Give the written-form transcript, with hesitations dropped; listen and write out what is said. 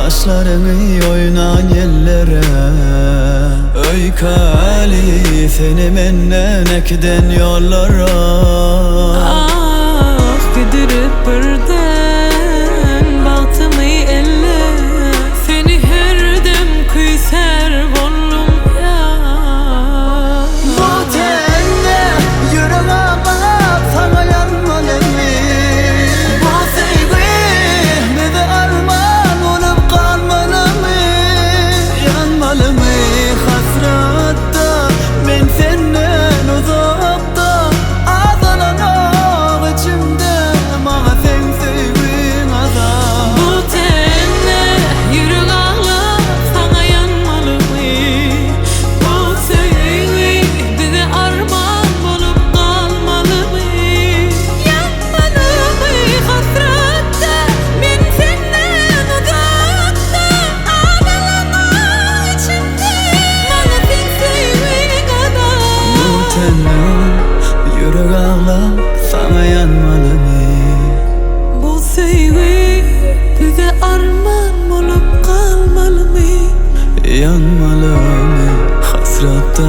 Kaşlarını oynan yellere Öykali seni menden ekden yollara Ah gidirip birden baktımı elle Seni her dem kıyser bollum ya Bu tenne yüreğe bağlap sana yanmalım Bu sevgi bize armağan olup kalmalı mı Yanmalı mı hasratta ben senden uzakta Ağzalanak içimde mağa sen Söýgiň Azap Bu tenne yürek ağlap sana yanmalı mı Bu sevgi bize armağan bolup kalmalı mı Yanmalı mı hasratta ben senden uzakta Ağlalamak içimde mağa sen Söýgiň Azap Bu tenne yürek ağlap sana yanmalı mı Bu sevgi bize armağan bolup kalmalı mı Yanmalı mı hasratta